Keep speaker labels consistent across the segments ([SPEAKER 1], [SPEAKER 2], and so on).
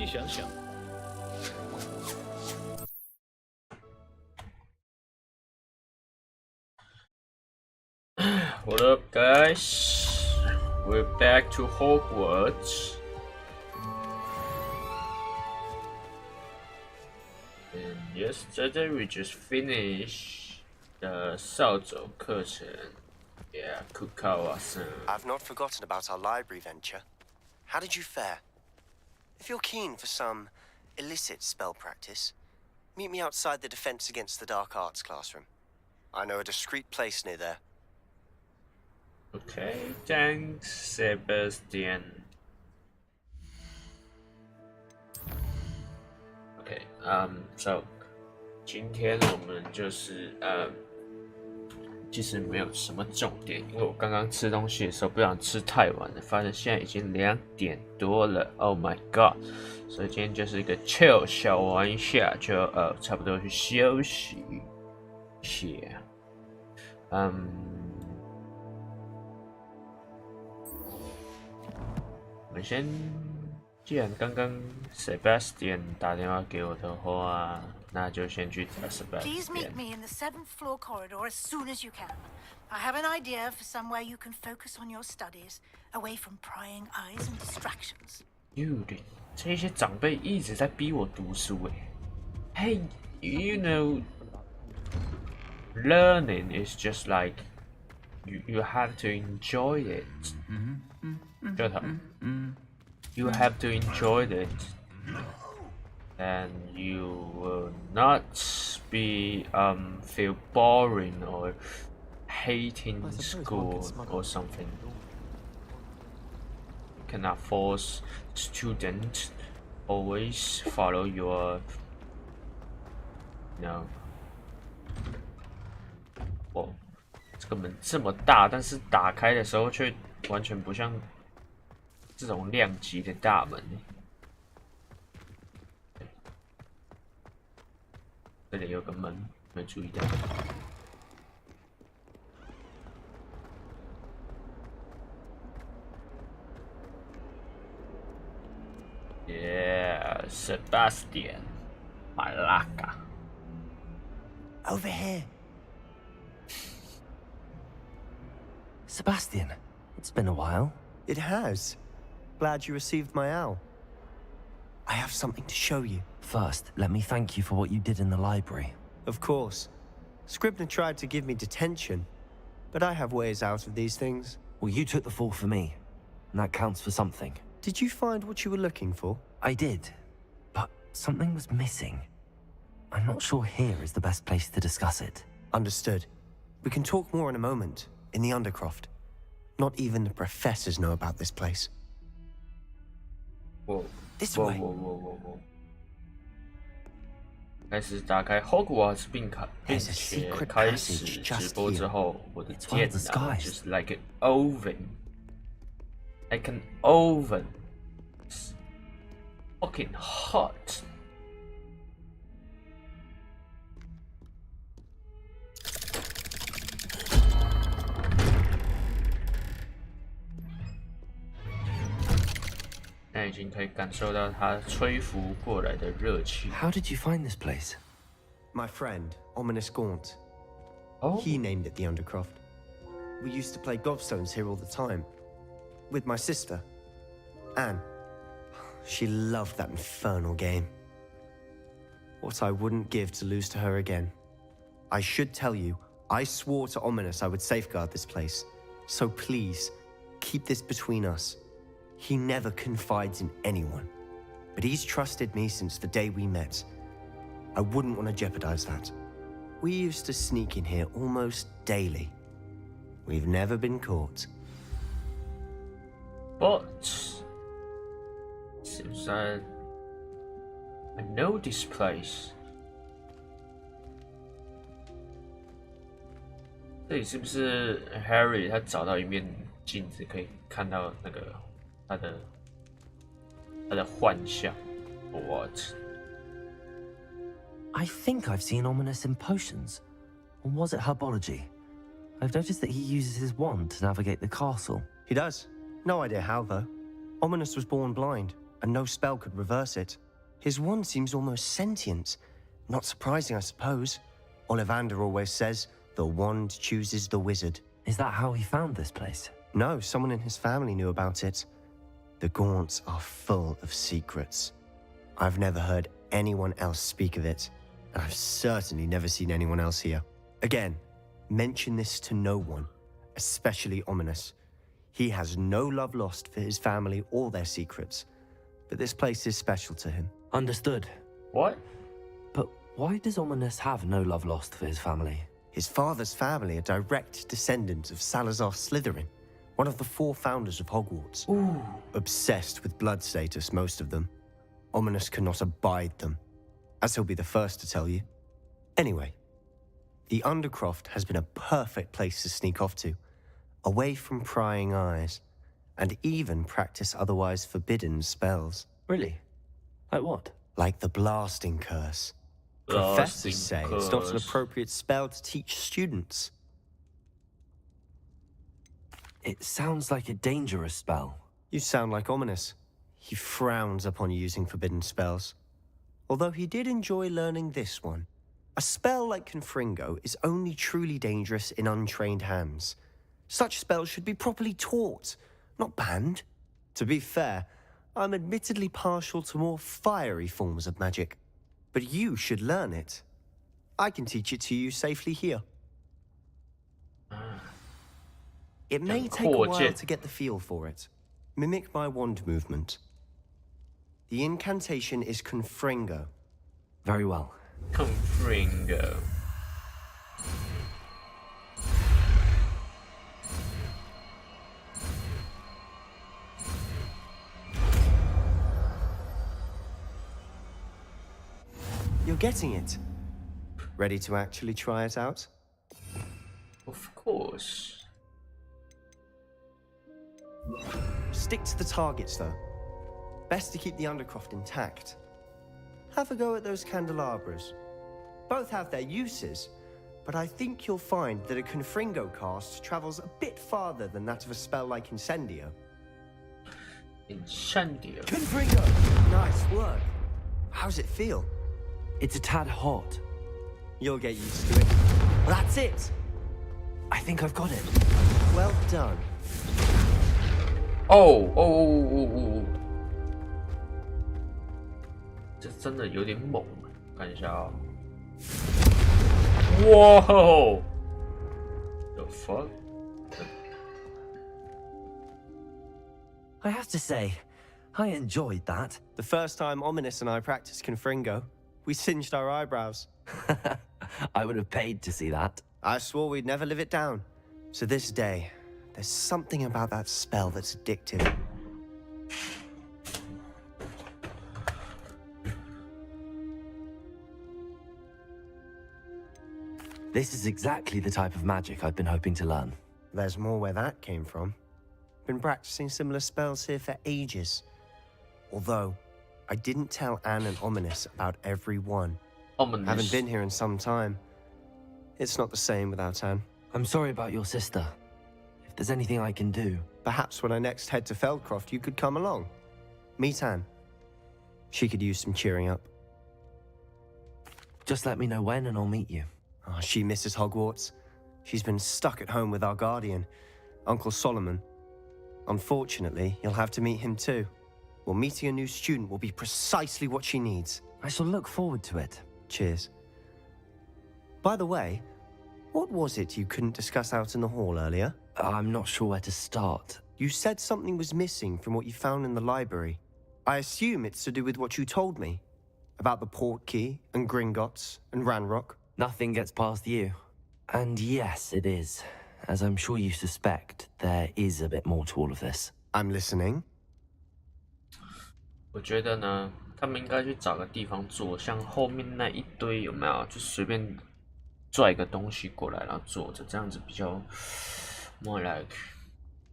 [SPEAKER 1] 细想想。What up, guys? We're back to Hogwarts. And yesterday we just finished the 扫帚课程. Yeah, Kukawa-san.
[SPEAKER 2] I've not forgotten about our library venture. How did you fare? If you're keen for some illicit spell practice, meet me outside the Defense Against the Dark Arts classroom. I know a discreet place near there.
[SPEAKER 1] Okay, thanks, Sebastian. Okay, so 今天我们就是其实没有什么重点，因为我刚刚吃东西的时候不想吃太晚了，发现现在已经2点多了 ，Oh my god！ 所以今天就是一个 chill 小玩一下，就差不多去休息一下。我们先，既然刚刚 Sebastian 打电话给我的话，那就先去找 Sebastian。
[SPEAKER 3] Please meet me in the 7th floor corridor as soon as you can. I have an idea for somewhere you can focus on your studies, away from prying eyes and distractions.
[SPEAKER 1] Dude, 这些长辈一直在逼我读书哎。Hey, you know, learning is just like you have to enjoy it. Shut up. You have to enjoy it, and you will not be feel boring or hating school or something. You cannot force students always follow your,哦，这个门这么大，但是打开的时候却完全不像这种量级的大门。这里有个门，没注意到。Yeah, Sebastian, Malaga.
[SPEAKER 2] Over here. Sebastian, it's been a while. It has. Glad you received my owl. I have something to show you.
[SPEAKER 4] First, let me thank you for what you did in the library.
[SPEAKER 2] Of course. Scribner tried to give me detention, but I have ways out of these things.
[SPEAKER 4] Well, you took the fall for me, and that counts for something.
[SPEAKER 2] Did you find what you were looking for?
[SPEAKER 4] I did, but something was missing. I'm not sure here is the best place to discuss it.
[SPEAKER 2] Understood. We can talk more in a moment, in the Undercroft. Not even the professors know about this place.
[SPEAKER 1] Whoa.
[SPEAKER 2] This
[SPEAKER 1] Whoa,
[SPEAKER 2] way.
[SPEAKER 1] Whoa, whoa, whoa, whoa. 开始打开 Hogwarts 并且开始直播之后，我的电脑 just like an oven, like an oven, it's fucking hot. 那已经可以感受到它吹拂过来的热气。
[SPEAKER 4] How did you find this place?
[SPEAKER 2] My friend, Ominous Gaunt.
[SPEAKER 1] Oh.
[SPEAKER 2] He named it the Undercroft. We used to play gobstones here all the time. With my sister, Anne. She loved that infernal game. What I wouldn't give to lose to her again. I should tell you, I swore to Ominous I would safeguard this place. So please, keep this between us. He never confides in anyone, but he's trusted me since the day we met. I wouldn't want to jeopardize that. We used to sneak in here almost daily. We've never been caught.
[SPEAKER 1] But seems I know this place. 这里是不是 Harry 他找到一面镜子，可以看到那个他的幻象 or what?
[SPEAKER 4] I think I've seen Ominous in potions. Or was it herbology? I've noticed that he uses his wand to navigate the castle.
[SPEAKER 2] He does. No idea how, though. Ominous was born blind. and no spell could reverse it. His wand seems almost sentient. Not surprising, I suppose. Ollivander always says, the wand chooses the wizard.
[SPEAKER 4] Is that how he found this place?
[SPEAKER 2] No, someone in his family knew about it. The Gaunts are full of secrets. I've never heard anyone else speak of it, and I've certainly never seen anyone else here. Again, mention this to no one, especially Ominous. He has no love lost for his family or their secrets, but this place is special to him.
[SPEAKER 4] Understood.
[SPEAKER 1] What?
[SPEAKER 4] But why does Ominous have no love lost for his family?
[SPEAKER 2] His father's family are direct descendants of Salazar Slytherin, one of the 4 founders of Hogwarts.
[SPEAKER 4] Ooh.
[SPEAKER 2] Obsessed with blood status, most of them. Ominous cannot abide them, as he'll be the first to tell you. Anyway, the Undercroft has been a perfect place to sneak off to, away from prying eyes, and even practice otherwise forbidden spells.
[SPEAKER 4] Really? Like what?
[SPEAKER 2] Like the Blasting Curse. Professors say it's not an appropriate spell to teach students.
[SPEAKER 4] It sounds like a dangerous spell.
[SPEAKER 2] You sound like Ominous. He frowns upon using forbidden spells. Although he did enjoy learning this one. A spell like Confringo is only truly dangerous in untrained hands. Such spells should be properly taught, not banned. To be fair, I'm admittedly partial to more fiery forms of magic. But you should learn it. I can teach it to you safely here. It may take a while to get the feel for it. Mimic my wand movement. The incantation is Confringo.
[SPEAKER 4] Very well.
[SPEAKER 1] Confringo.
[SPEAKER 2] You're getting it. Ready to actually try it out?
[SPEAKER 1] Of course.
[SPEAKER 2] Stick to the targets, though. Best to keep the Undercroft intact. Have a go at those candelabras. Both have their uses, but I think you'll find that a Confringo cast travels a bit farther than that of a spell like Incendio.
[SPEAKER 1] Incendio.
[SPEAKER 2] Confringo! Nice work. How's it feel?
[SPEAKER 4] It's a tad hot.
[SPEAKER 2] You'll get used to it. Well, that's it!
[SPEAKER 4] I think I've got it.
[SPEAKER 2] Well done.
[SPEAKER 1] 哦，这真的有点猛，看一下啊、哇哦 ，the fuck！
[SPEAKER 4] I have to say, I enjoyed that.
[SPEAKER 2] The first time Ominous and I practiced Confringo, we singed our eyebrows.
[SPEAKER 4] I would have paid to see that.
[SPEAKER 2] I swore we'd never live it down. To this day, there's something about that spell that's addictive.
[SPEAKER 4] This is exactly the type of magic I've been hoping to learn.
[SPEAKER 2] There's more where that came from. Been practicing similar spells here for ages. Although, I didn't tell Anne and Ominous about every one.
[SPEAKER 1] Ominous.
[SPEAKER 2] Haven't been here in some time. It's not the same without Anne.
[SPEAKER 4] I'm sorry about your sister. If there's anything I can do...
[SPEAKER 2] Perhaps when I next head to Feldcroft, you could come along. Meet Anne. She could use some cheering up.
[SPEAKER 4] Just let me know when and I'll meet you.
[SPEAKER 2] Oh, she misses Hogwarts. She's been stuck at home with our guardian, Uncle Solomon. Unfortunately, you'll have to meet him too. Well, meeting a new student will be precisely what she needs.
[SPEAKER 4] I shall look forward to it.
[SPEAKER 2] Cheers. By the way, what was it you couldn't discuss out in the hall earlier?
[SPEAKER 4] I'm not sure where to start.
[SPEAKER 2] You said something was missing from what you found in the library. I assume it's to do with what you told me. About the Portkey, and Gringotts, and Ranrock.
[SPEAKER 4] Nothing gets past you. And yes, it is. As I'm sure you suspect, there is a bit more to all of this.
[SPEAKER 2] I'm listening.
[SPEAKER 1] 我觉得呢，他们应该去找个地方坐，像后面那一堆有没有？就随便拽个东西过来，然后坐着，这样子比较 more like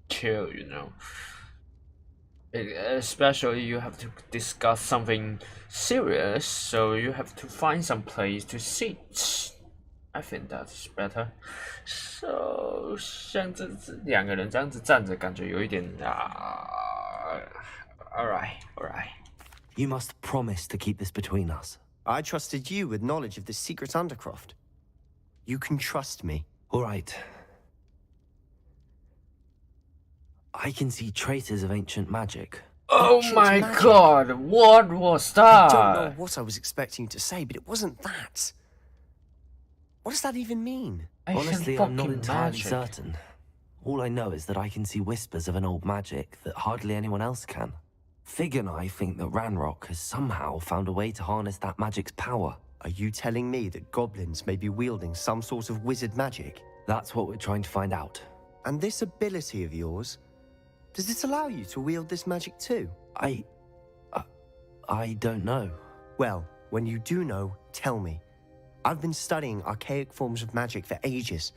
[SPEAKER 1] chill, you know. Especially you have to discuss something serious, so you have to find some place to sit. I think that's better. So 像这两个人这样子站着，感觉有一点 Alright.
[SPEAKER 4] You must promise to keep this between us.
[SPEAKER 2] I trusted you with knowledge of the secret Undercroft. You can trust me.
[SPEAKER 4] All right. I can see traces of ancient magic.
[SPEAKER 1] Oh
[SPEAKER 2] Ancient
[SPEAKER 1] my
[SPEAKER 2] magic.
[SPEAKER 1] god, what was
[SPEAKER 2] I don't know
[SPEAKER 1] that?
[SPEAKER 2] what I was expecting you to say, but it wasn't that. What does that even mean?
[SPEAKER 4] Honestly, I'm not
[SPEAKER 1] fucking
[SPEAKER 4] entirely
[SPEAKER 1] magic.
[SPEAKER 4] certain. All I know is that I can see whispers of an old magic that hardly anyone else can. Fig and I think that Ranrock has somehow found a way to harness that magic's power.
[SPEAKER 2] Are you telling me that goblins may be wielding some sort of wizard magic?
[SPEAKER 4] That's what we're trying to find out.
[SPEAKER 2] And this ability of yours, does it allow you to wield this magic too?
[SPEAKER 4] I don't know.
[SPEAKER 2] Well, when you do know, tell me. I've been studying archaic forms of magic for ages.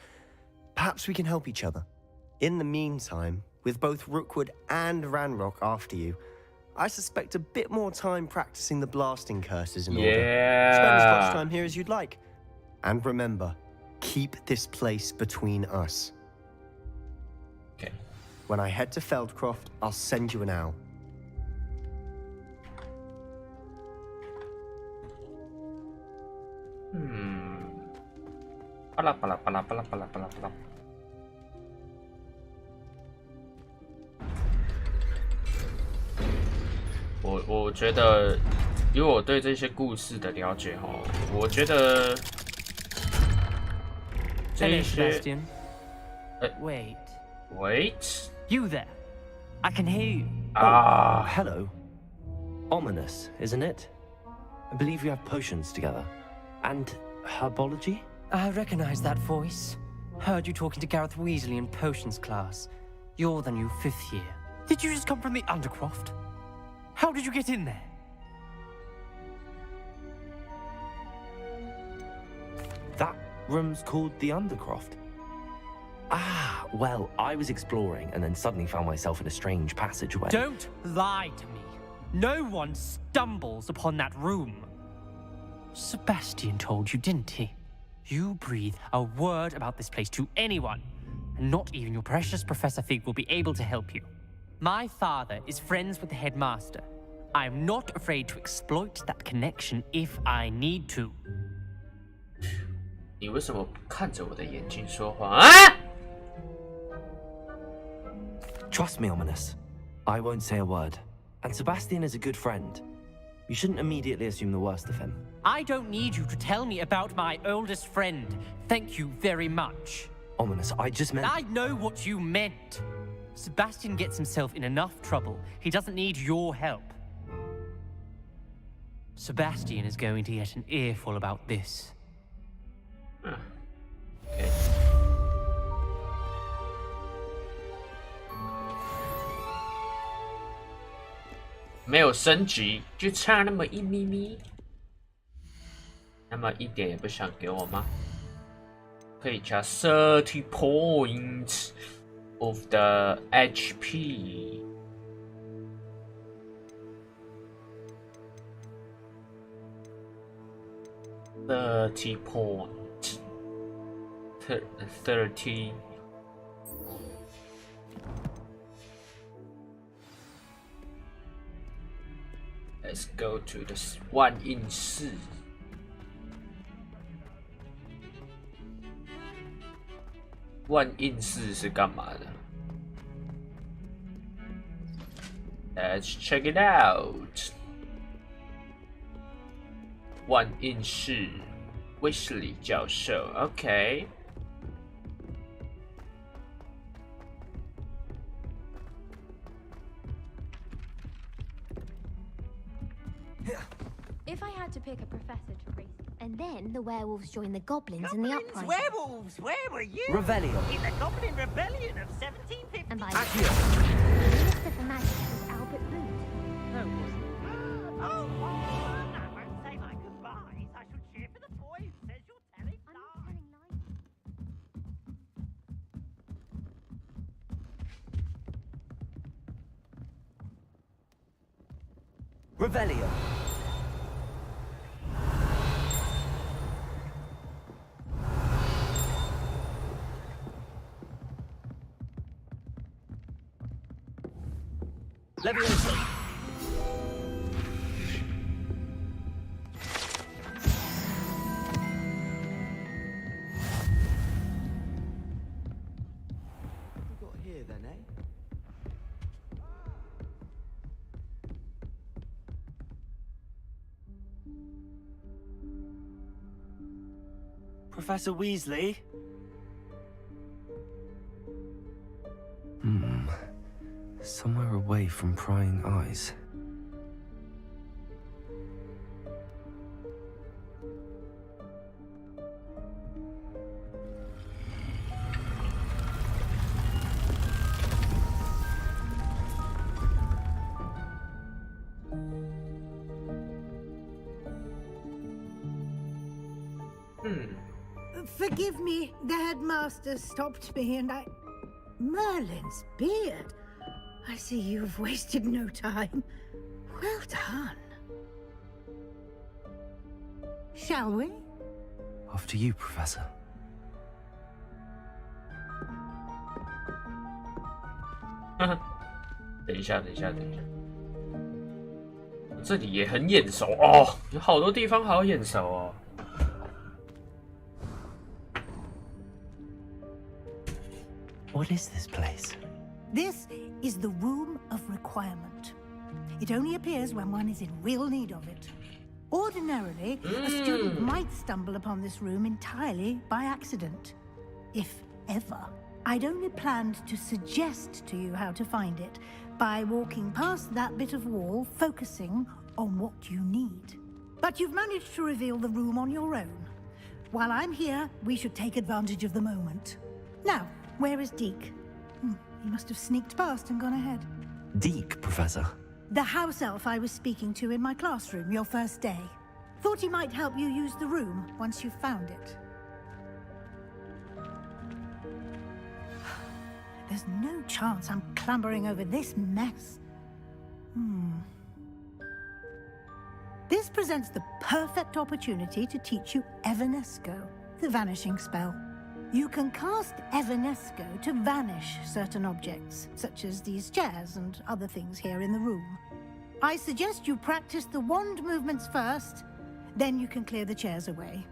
[SPEAKER 2] Perhaps we can help each other. In the meantime, with both Rookwood and Ranrock after you, I suspect a bit more time practicing the blasting curses in order. Spend as much time here as you'd like. And remember, keep this place between us.
[SPEAKER 1] Okay.
[SPEAKER 2] When I head to Feldcroft, I'll send you an owl.
[SPEAKER 1] Pala. 我觉得，以我对这些故事的了解哦，我觉得这
[SPEAKER 5] Hello,
[SPEAKER 1] 一些
[SPEAKER 5] Sebastian. Wait.
[SPEAKER 1] wait
[SPEAKER 5] You there? I can hear you.
[SPEAKER 1] ah
[SPEAKER 4] Hello. Ominous, isn't it? I believe we have potions together. And herbology?
[SPEAKER 5] I recognize that voice. Heard you talking to Gareth Weasley in potions class. You're the new 5th year. Did you just come from the Undercroft? How did you get in there?
[SPEAKER 4] That room's called the Undercroft. Ah, well, I was exploring and then suddenly found myself in a strange passageway.
[SPEAKER 5] Don't lie to me. No one stumbles upon that room. Sebastian told you, didn't he? You breathe a word about this place to anyone, and not even your precious Professor Fig will be able to help you. My father is friends with the headmaster. I am not afraid to exploit that connection if I need to.
[SPEAKER 1] 你为什么看着我的眼睛说话啊？
[SPEAKER 4] Trust me, Ominous. I won't say a word. And Sebastian is a good friend. You shouldn't immediately assume the worst of him.
[SPEAKER 5] I don't need you to tell me about my oldest friend. Thank you very much.
[SPEAKER 4] Ominous, I just meant...
[SPEAKER 5] I know what you meant. Sebastian gets himself in enough trouble. He doesn't need your help. Sebastian is going to get an earful about this.
[SPEAKER 1] Okay. 没有升级，就差那么一咪咪，那么一点也不想给我吗？可以加30 points of the HP。30 points. 30. Let's go to the 万应室。万应室是干嘛的 ？Let's check it out. 万应室，威斯理教授 ，OK。
[SPEAKER 6] If I had to pick a professor to race, and then the werewolves joined the goblins in the
[SPEAKER 7] Goblins,
[SPEAKER 6] uprising.
[SPEAKER 7] werewolves, where were you?
[SPEAKER 4] Revelio.
[SPEAKER 7] In the Goblin Rebellion of 1750.
[SPEAKER 6] And by
[SPEAKER 4] Accio.
[SPEAKER 6] the Minister for Magic was Albert Root.
[SPEAKER 5] No, it wasn't.
[SPEAKER 7] Oh, I won't say my goodbyes. I shall cheer for the boy who says you're telling
[SPEAKER 6] I'm not
[SPEAKER 7] lies.
[SPEAKER 6] telling lies.
[SPEAKER 4] Revelio. Leviosa.
[SPEAKER 2] Professor Weasley?
[SPEAKER 4] Somewhere away from prying eyes.
[SPEAKER 3] Forgive me, the headmaster stopped me and I... Merlin's beard. I see you've wasted no time. Well done. Shall we?
[SPEAKER 4] After you, Professor.
[SPEAKER 1] 等一下，这里也很眼熟哦，有好多地方好眼熟哦。
[SPEAKER 4] What is this place?
[SPEAKER 3] This is the Room of Requirement. It only appears when one is in real need of it. Ordinarily, a student might stumble upon this room entirely by accident. If ever. I'd only planned to suggest to you how to find it by walking past that bit of wall, focusing on what you need. But you've managed to reveal the room on your own. While I'm here, we should take advantage of the moment. Now, where is Deke? He must have sneaked past and gone ahead.
[SPEAKER 4] Deke, Professor.
[SPEAKER 3] The house elf I was speaking to in my classroom your first day. Thought he might help you use the room once you found it. There's no chance I'm clambering over this mess. This presents the perfect opportunity to teach you Evanesco, the vanishing spell. You can cast Evanesco to vanish certain objects, such as these chairs and other things here in the room. I suggest you practice the wand movements first, then you can clear the chairs away.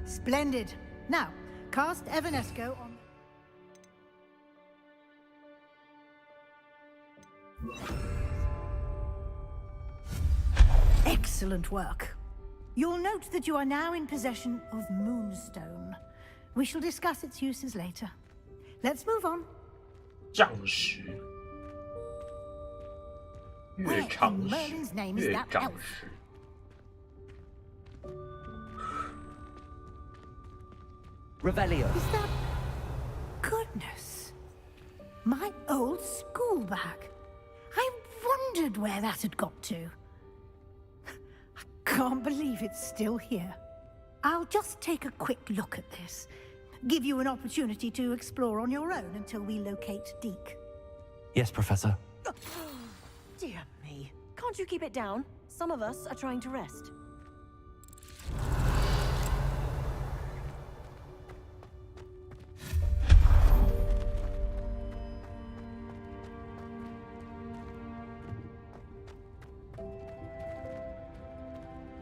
[SPEAKER 3] Splendid. Now, cast Evanesco on... Excellent work. You'll note that you are now in possession of Moonstone. We shall discuss its uses later. Let's move on.
[SPEAKER 1] 杖石，Where 月
[SPEAKER 3] in
[SPEAKER 1] 长
[SPEAKER 3] Merlin's
[SPEAKER 1] 石，
[SPEAKER 3] name is
[SPEAKER 1] 月
[SPEAKER 3] that
[SPEAKER 1] 长
[SPEAKER 3] elf?
[SPEAKER 1] 石。
[SPEAKER 2] Revelio.
[SPEAKER 3] Is that... Goodness. My old school bag. I wondered where that had got to. I can't believe it's still here. I'll just take a quick look at this. Give you an opportunity to explore on your own until we locate Deke.
[SPEAKER 4] Yes, Professor.
[SPEAKER 8] Dear me. Can't you keep it down? Some of us are trying to rest.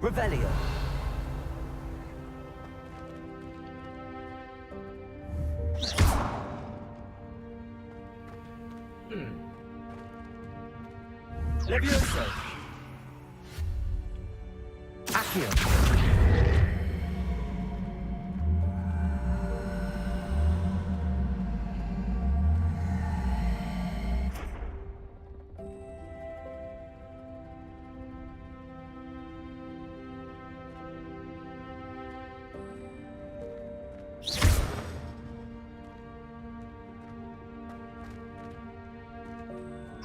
[SPEAKER 2] Revelio. Levioso. Accio.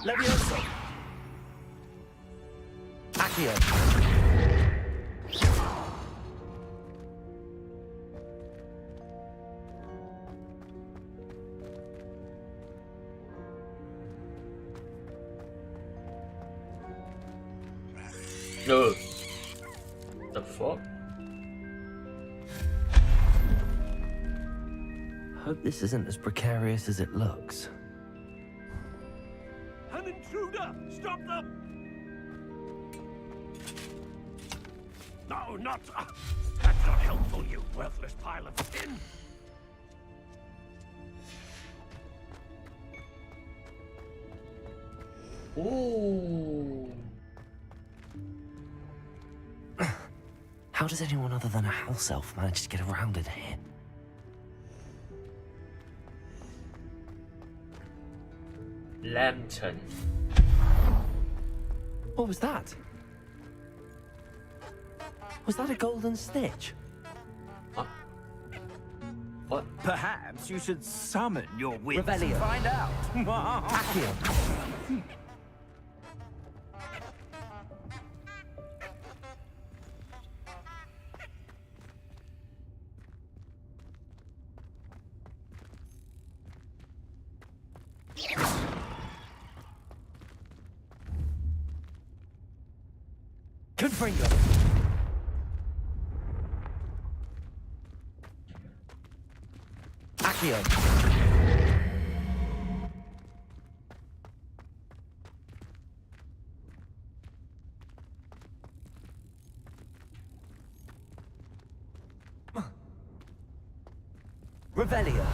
[SPEAKER 2] Levioso. Accio.
[SPEAKER 1] No. The fuck?
[SPEAKER 4] Hope this isn't as precarious as it looks.
[SPEAKER 7] An intruder! Stop them! No, not that Not helpful, you worthless pile of tin.
[SPEAKER 1] Ooh.
[SPEAKER 4] How does anyone other than a house elf manage to get around in here?
[SPEAKER 1] Lantern.
[SPEAKER 4] What was that? Was that a golden snitch?
[SPEAKER 1] What?
[SPEAKER 9] Perhaps you should summon your wits
[SPEAKER 4] Revelio.
[SPEAKER 9] and find out.
[SPEAKER 4] Accio. Confringo. Accio. Revelio.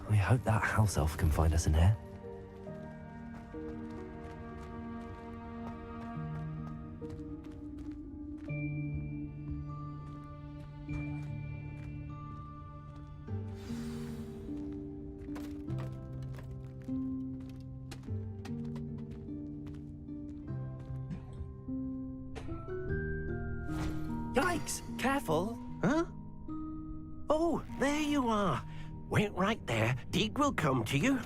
[SPEAKER 4] We hope that house elf can find us in here.
[SPEAKER 7] Yikes! Careful! Huh? Oh, there you are. Wait right there. Deke will come to you.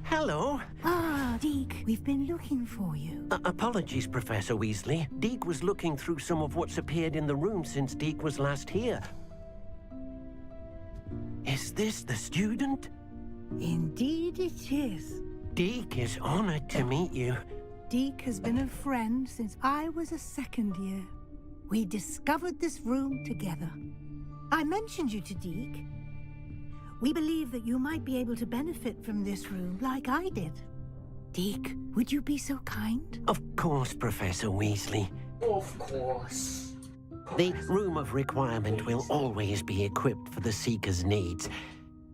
[SPEAKER 7] Hello.
[SPEAKER 3] Ah, Deke, we've been looking for you.
[SPEAKER 7] Apologies, Professor Weasley. Deke was looking through some of what's appeared in the room since Deke was last here. Is this the student?
[SPEAKER 3] Indeed it is.
[SPEAKER 7] Deke is honored to meet you.
[SPEAKER 3] Deke has been a friend since I was a second year. We discovered this room together. I mentioned you to Deke. We believe that you might be able to benefit from this room like I did. Deke, would you be so kind?
[SPEAKER 7] Of course, Professor Weasley.
[SPEAKER 1] Of course.
[SPEAKER 7] The Room of Requirement will always be equipped for the Seeker's needs.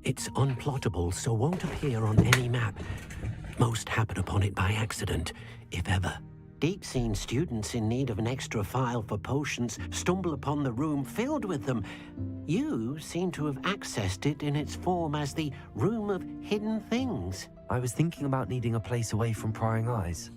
[SPEAKER 7] It's unplottable, so won't appear on any map. Most happen upon it by accident, if ever. Deke's seen students in need of an extra file for potions stumble upon the room filled with them. You seem to have accessed it in its form as the Room of Hidden Things.
[SPEAKER 4] I was thinking about needing a place away from prying eyes.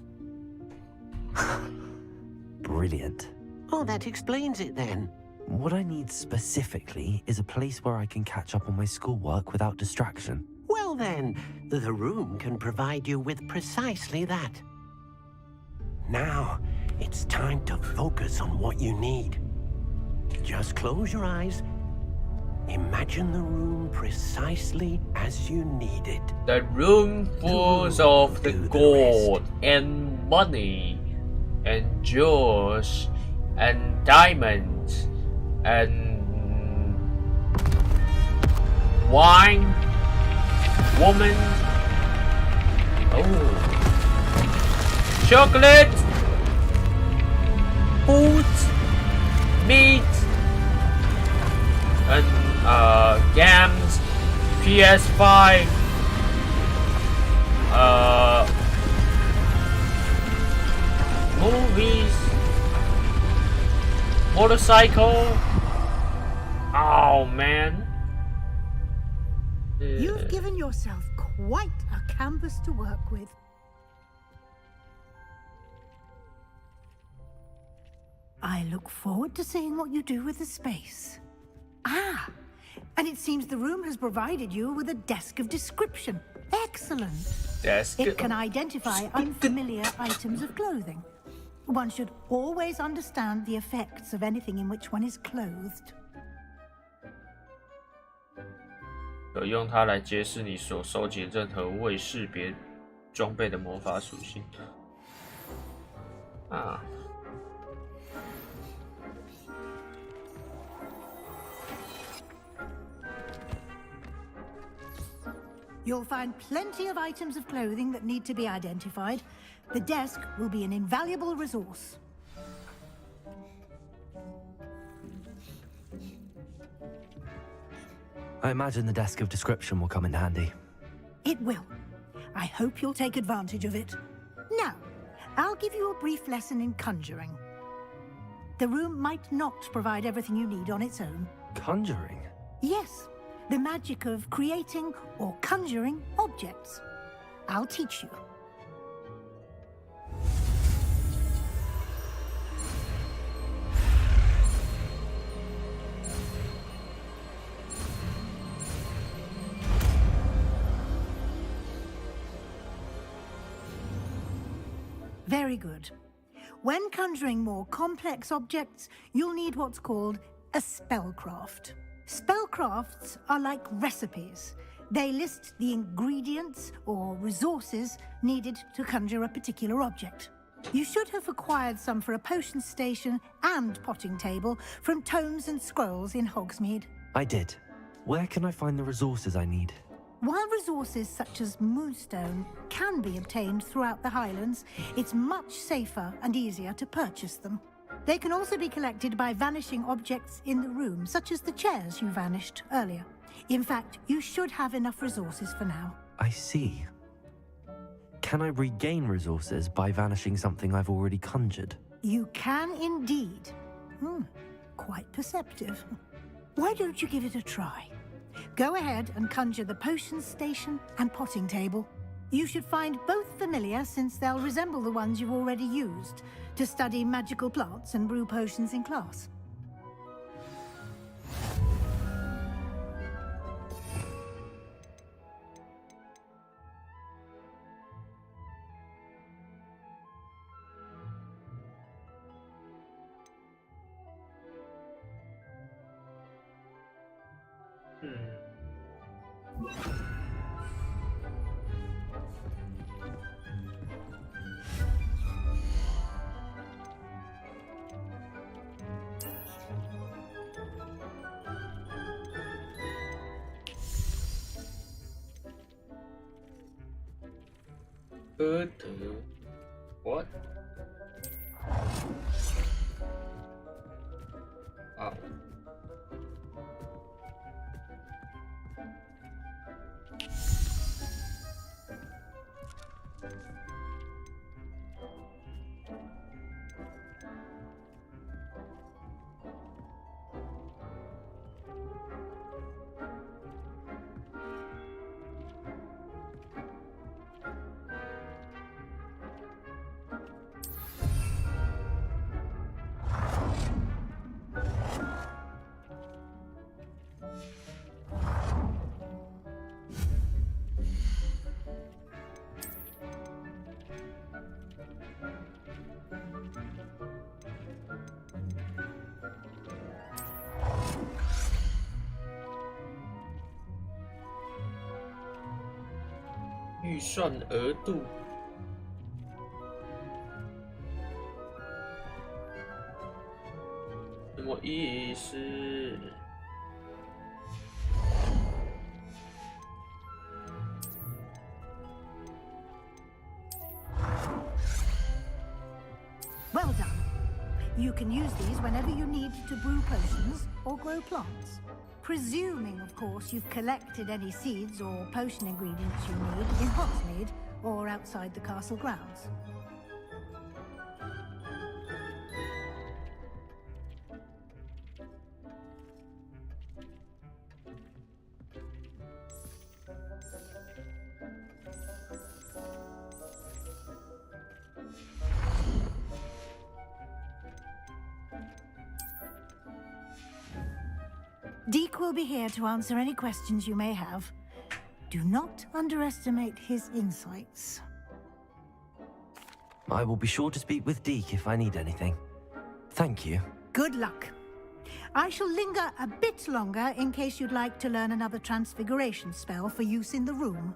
[SPEAKER 4] Brilliant.
[SPEAKER 7] Oh, that explains it then.
[SPEAKER 4] What I need specifically is a place where I can catch up on my schoolwork without distraction.
[SPEAKER 7] Well then, the room can provide you with precisely that. Now, it's time to focus on what you need. Just close your eyes. Imagine the room precisely as you need it.
[SPEAKER 1] The room full of the gold and money and jewels and diamonds and wine, woman, chocolate, food, meat, and games, PS5, movies, motorcycle. Oh man.
[SPEAKER 3] You've given yourself quite a canvas to work with. I look forward to seeing what you do with the space. Ah, and it seems the room has provided you with a desk of description. Excellent.
[SPEAKER 1] Desk.
[SPEAKER 3] It can identify unfamiliar items of clothing. One should always understand the effects of anything in which one is clothed.
[SPEAKER 1] 可用它来揭示你所收集的任何未识别装备的魔法属性啊。
[SPEAKER 3] You'll find plenty of items of clothing that need to be identified. The desk will be an invaluable resource.
[SPEAKER 4] I imagine the desk of description will come in handy.
[SPEAKER 3] It will. I hope you'll take advantage of it. Now, I'll give you a brief lesson in conjuring. The room might not provide everything you need on its own.
[SPEAKER 4] Conjuring?
[SPEAKER 3] Yes, the magic of creating or conjuring objects. I'll teach you. Very good. When conjuring more complex objects, you'll need what's called a spellcraft. Spellcrafts are like recipes. They list the ingredients or resources needed to conjure a particular object. You should have acquired some for a potion station and potting table from tomes and scrolls in Hogsmeade.
[SPEAKER 4] I did. Where can I find the resources I need?
[SPEAKER 3] While resources such as moonstone can be obtained throughout the Highlands, it's much safer and easier to purchase them. They can also be collected by vanishing objects in the room, such as the chairs you vanished earlier. In fact, you should have enough resources for now.
[SPEAKER 4] I see. Can I regain resources by vanishing something I've already conjured?
[SPEAKER 3] You can indeed. Quite perceptive. Why don't you give it a try? Go ahead and conjure the potion station and potting table. You should find both familiar, since they'll resemble the ones you've already used to study magical plants and brew potions in class.
[SPEAKER 1] What? Oh.预算额度什么意思
[SPEAKER 3] ？Well done. You can use these whenever you need to brew potions or grow plants. Presuming, of course, you've collected any seeds or potion ingredients you need in Hogsmeade or outside the castle grounds. Deke will be here to answer any questions you may have. Do not underestimate his insights.
[SPEAKER 4] I will be sure to speak with Deke if I need anything. Thank you.
[SPEAKER 3] Good luck. I shall linger a bit longer in case you'd like to learn another transfiguration spell for use in the room.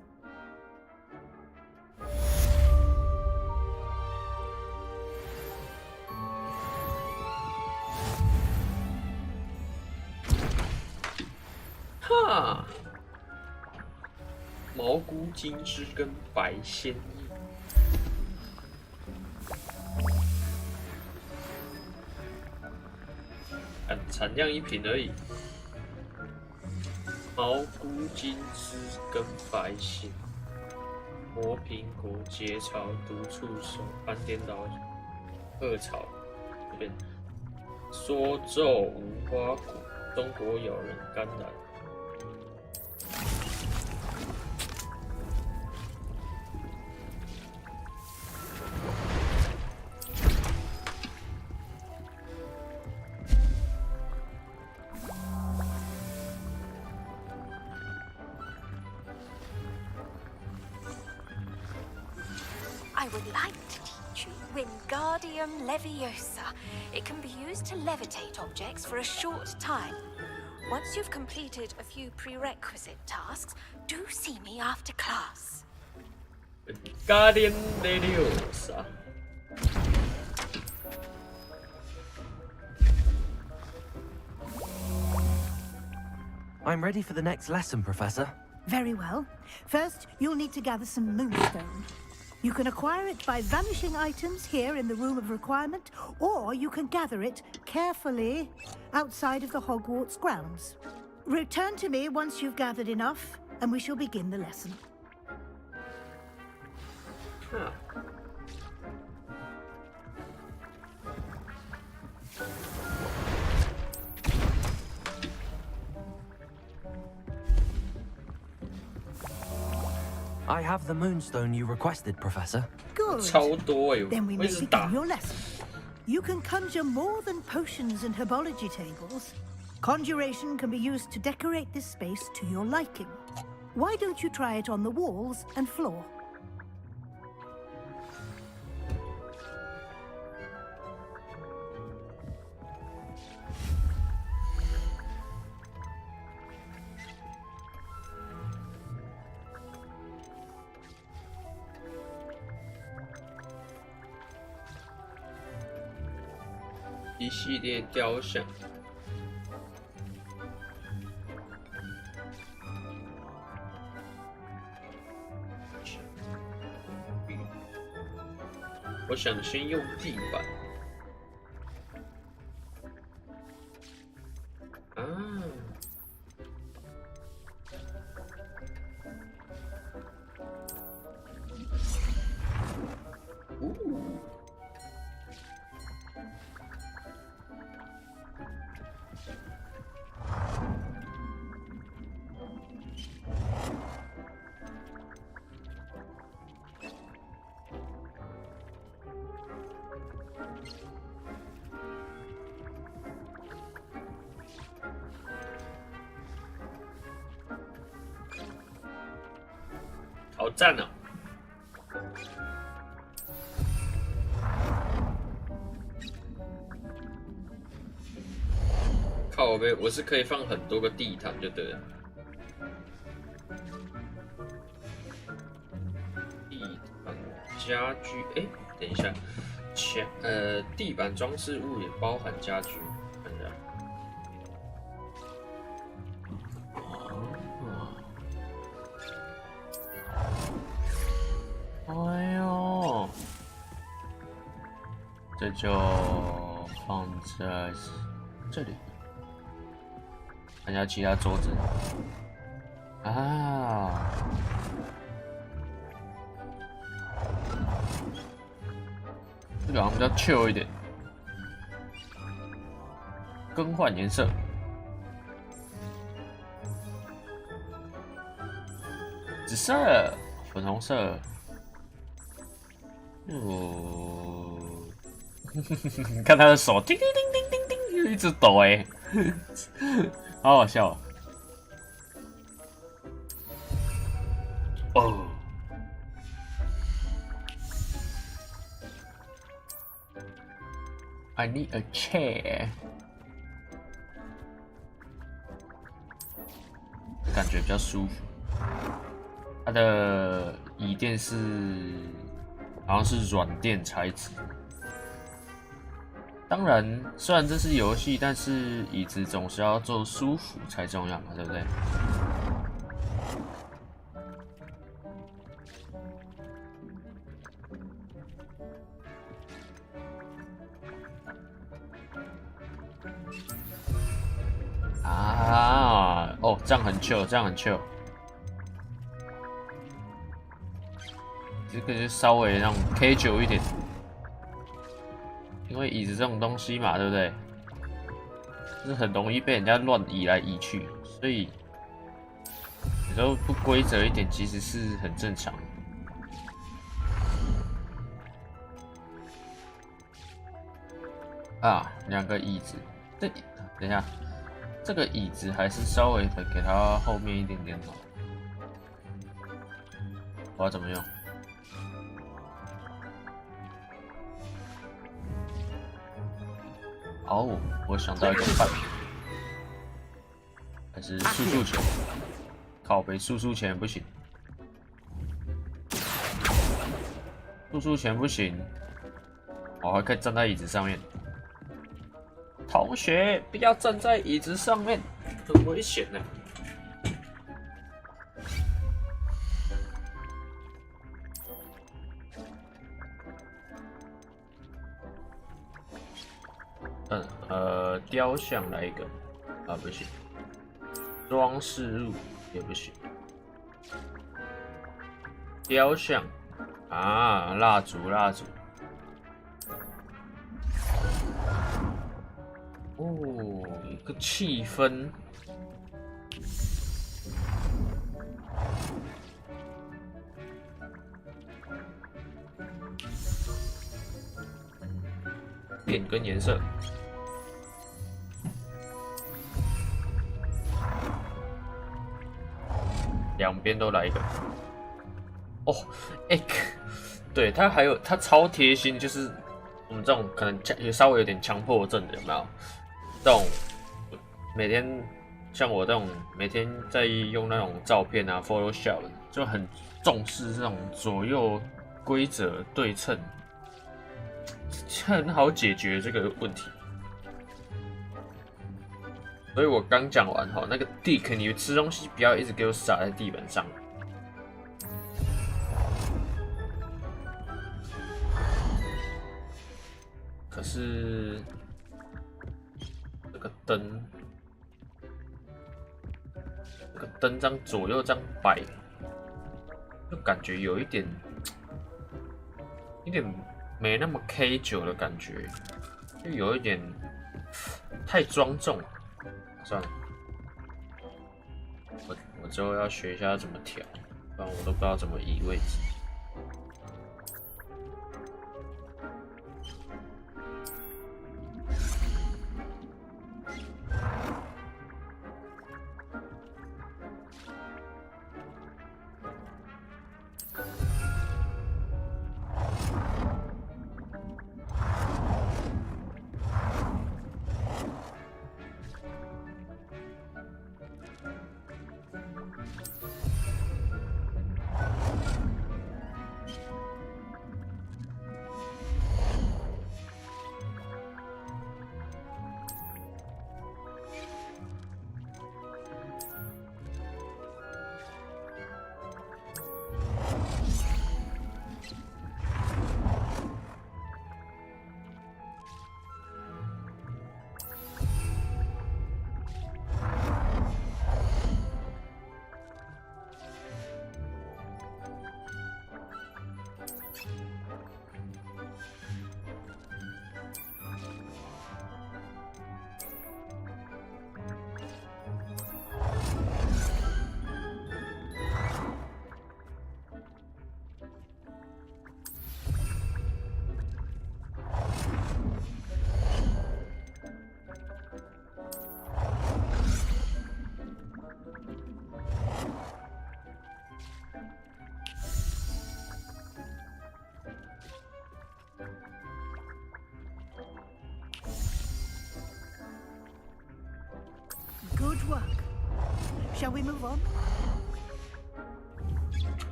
[SPEAKER 1] 蘑菇金枝跟白仙叶。产量1瓶而已。蘑菇金枝跟白仙，磨苹果、结草、毒触手、斑颠倒鹤草，这边梭皱无花果，中国咬人甘蓝。
[SPEAKER 10] I would like to teach you Wingardium Leviosa. It can be used to levitate objects for a short time. Once you've completed a few prerequisite tasks, do see me after class.
[SPEAKER 1] Wingardium Leviosa.
[SPEAKER 4] I'm ready for the next lesson, Professor.
[SPEAKER 3] Very well. First, you'll need to gather some moonstone. You can acquire it by vanishing items here in the Room of Requirement, or you can gather it carefully outside of the Hogwarts grounds. Return to me once you've gathered enough, and we shall begin the lesson.
[SPEAKER 1] Huh.
[SPEAKER 4] I have the moonstone you requested, Professor.
[SPEAKER 3] Good.
[SPEAKER 1] 超多欸，
[SPEAKER 3] Then we
[SPEAKER 1] 我一
[SPEAKER 3] may
[SPEAKER 1] 直打
[SPEAKER 3] begin。your lesson. You can conjure more than potions and herbology tables. Conjuration can be used to decorate this space to your liking. Why don't you try it on the walls and floor?
[SPEAKER 1] "一系列雕像。我想先用地板。啊。好赞哦！靠背，我是可以放很多个地毯就对了。地板家具，哎，等一下，地板装饰物也包含家具，看一下。哎呦，这就放在这里。看一下其他桌子啊，这个好像比较 chill 一点。更换颜色，紫色、粉红色。哦，看他的手，叮叮叮叮叮叮，一直抖哎，好好笑哦。I need a chair， 感觉比较舒服。它的椅垫是。好像是软垫材质。当然，虽然这是游戏，但是椅子总是要做舒服才重要嘛，对不对？这样很 chill， 这样很 chill。这个就稍微让 K 久一点，因为椅子这种东西嘛，对不对？就是很容易被人家乱移来移去，所以有时候不规则一点其实是很正常。啊，2个椅子，等一下，这个椅子还是稍微的给它后面一点点好。我要怎么用？哦，我想到一个办法，还是速前，靠北速前不行，速前不行，我还可以站在椅子上面。同学，不要站在椅子上面，很危险的。雕像来一个，啊不行，装饰物也不行，雕像啊，蜡烛，哦，一个气氛，点跟颜色。2边都来一个。哦，对，它超贴心，就是我们这种可能也稍微有点强迫症的，有没有？这种每天像我这种每天在用那种照片啊 ，Photoshop 就很重视这种左右规则对称，很好解决这个问题。所以我刚讲完哈，那个 Dick， 你吃东西不要一直给我撒在地板上。可是这个灯，这样左右这样摆，就感觉有一点没那么 K9的感觉，就有一点太庄重了。算了，我之后要学一下怎么调，不然我都不知道怎么移位置。
[SPEAKER 3] Good work. Shall we move on?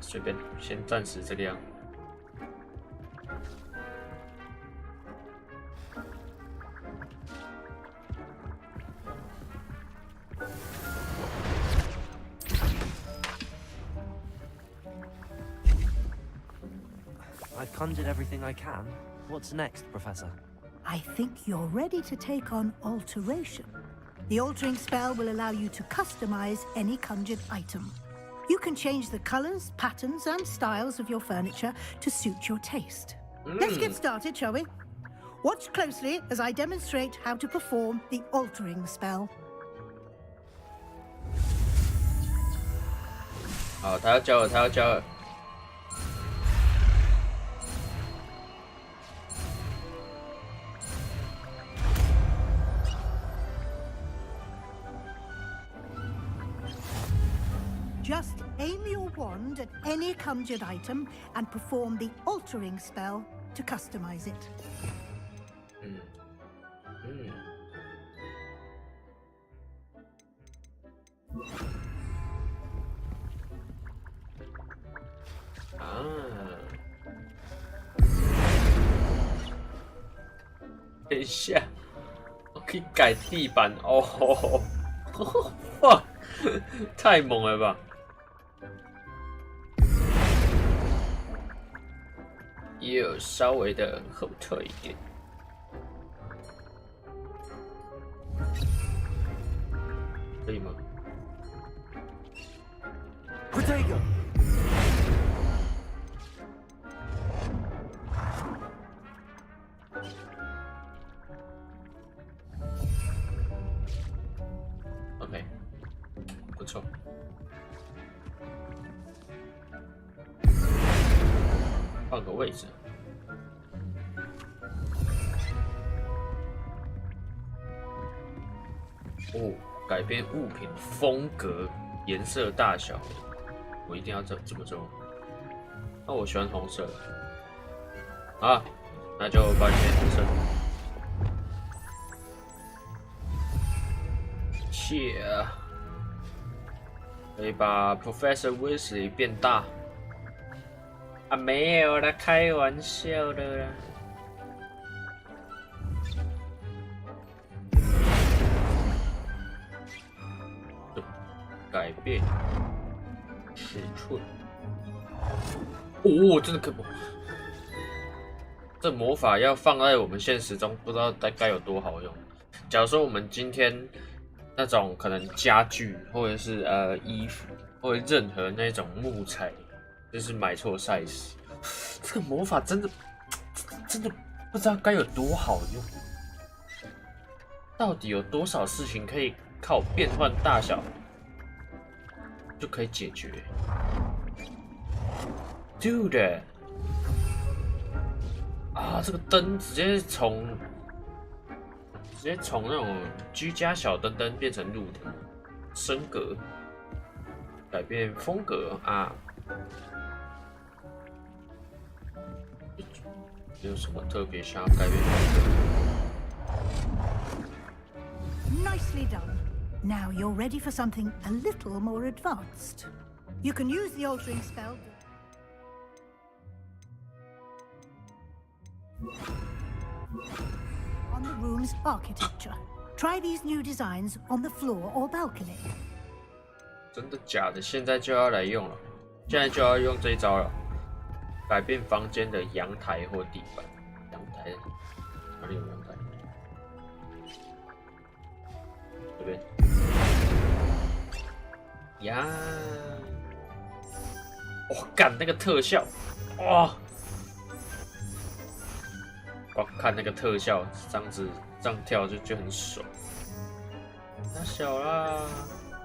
[SPEAKER 1] 随便，先暂时这个样。
[SPEAKER 4] I've conjured everything I can. What's next, Professor?
[SPEAKER 3] I think you're ready to take on alteration. The altering spell will allow you to customize any conjured item. You can change the colors, patterns, and styles of your furniture to suit your taste. Let's get started, shall we? Watch closely as I demonstrate how to perform the altering spell.
[SPEAKER 1] 好，他要教了，他要教了。
[SPEAKER 3] Just aim your wand at any conjured item and perform the altering spell to customize it.
[SPEAKER 1] 等一下，我可以改地板哦！哇，太猛了吧！也有稍微的后退一点。可以吗
[SPEAKER 2] Protego!
[SPEAKER 1] OK， 不错。换个位置。哦，改变物品风格、颜色、大小，我一定要这么做。那我喜欢红色，啊，那就把你变红色。切，可以把 Professor Weasley 变大。啊，没有啦，开玩笑的啦。改变尺寸。哦，真的可不。这魔法要放在我们现实中，不知道大概有多好用。假如说我们今天那种可能家具，或者是衣服，或者任何那种木材，就是买错 size， 这个魔法真的不知道该有多好用。到底有多少事情可以靠变换大小就可以解决 ？Dude， 啊，这个灯直接从那种居家小灯灯变成路灯，升格，改变风格啊！有什么特别想要改变风格
[SPEAKER 3] Nicely done. Now you're ready for something a little more advanced. You can use the altering spell on the room's architecture. Try these new designs on the floor or balcony.
[SPEAKER 1] 真的假的？现在就要来用了，现在就要用这一招了。改变房间的阳台或地板。阳台哪里有阳台？这边。呀！我干那个特效，哇！光看那个特效，这样跳就很爽。太小啦，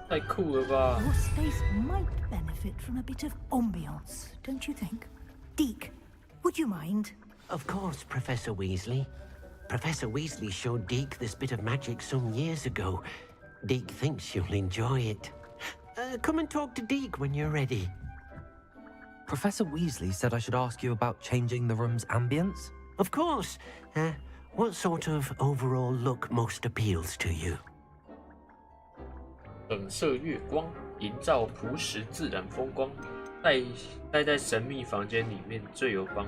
[SPEAKER 1] 太酷了吧
[SPEAKER 3] Your space might benefit from a bit of ambiance, don't you think? Deke, would you mind?
[SPEAKER 7] Of course, Professor Weasley. Professor Weasley showed Deke this bit of magic some years ago. Deke thinks you'll enjoy it. Come and talk to Deke when you're ready.
[SPEAKER 4] Professor Weasley said I should ask you about changing the room's ambience?
[SPEAKER 7] Of course. What sort of overall look most appeals to you?
[SPEAKER 1] 冷色月光，营造朴实自然风光，待在神秘房间里面最有帮。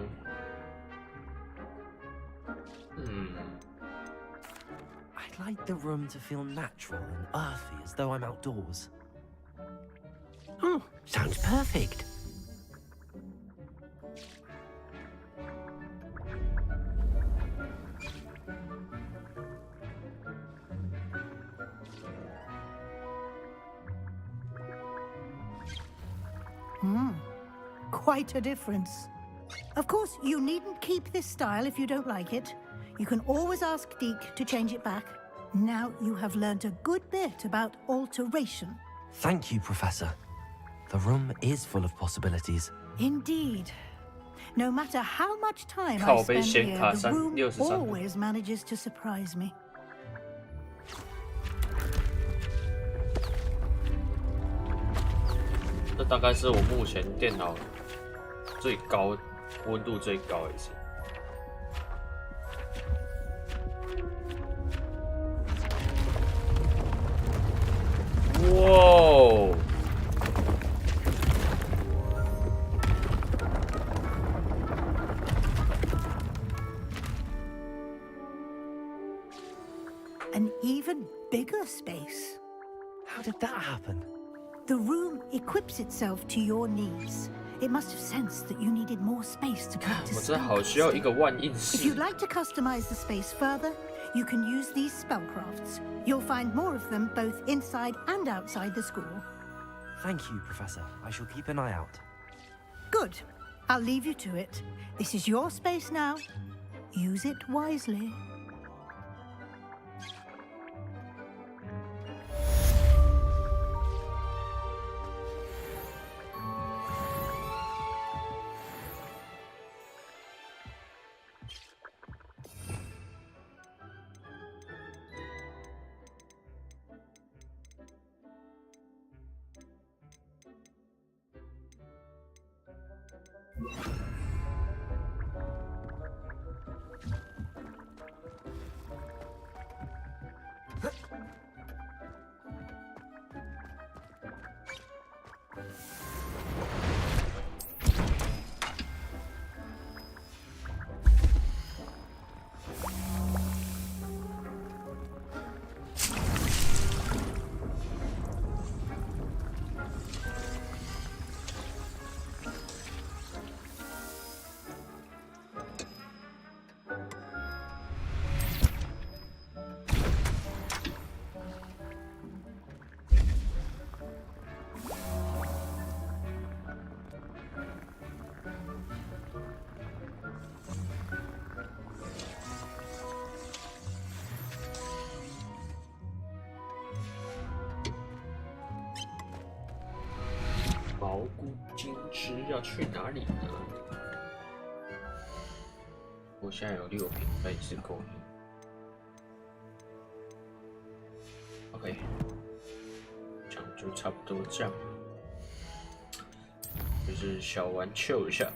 [SPEAKER 4] I'd like the room to feel natural and earthy, as though I'm outdoors.
[SPEAKER 7] Oh, sounds perfect.
[SPEAKER 3] Quite a difference. Of course, you needn't keep this style if you don't like it. You can always ask Deke to change it back. Now you have learnt a good bit about alteration.
[SPEAKER 4] Thank you, Professor. The room is full of possibilities.
[SPEAKER 3] Indeed. No matter how much time I
[SPEAKER 1] 靠背
[SPEAKER 3] spend
[SPEAKER 1] 显
[SPEAKER 3] here,
[SPEAKER 1] 卡
[SPEAKER 3] the room
[SPEAKER 1] 63
[SPEAKER 3] always manages to surprise me.
[SPEAKER 1] 这大概是我目前电脑最高温度最高的一次。哇哦！
[SPEAKER 3] An even bigger space.
[SPEAKER 4] How did that happen?
[SPEAKER 3] The room equips itself to your needs. It must have sensed that you needed more space to
[SPEAKER 1] 我
[SPEAKER 3] practice
[SPEAKER 1] 真的好需要一个万应
[SPEAKER 3] If you'd
[SPEAKER 1] 室。
[SPEAKER 3] like to customize the space further, you can use these spellcrafts. You'll find more of them both inside and outside the school.
[SPEAKER 4] Thank you, Professor. I shall keep an eye out.
[SPEAKER 3] Good. I'll leave you to it. This is your space now. Use it wisely.
[SPEAKER 1] 毛菇金枝要去哪里呢？我现在有6瓶，那也是够用。OK， 这样就差不多这样，就是小玩秀一下。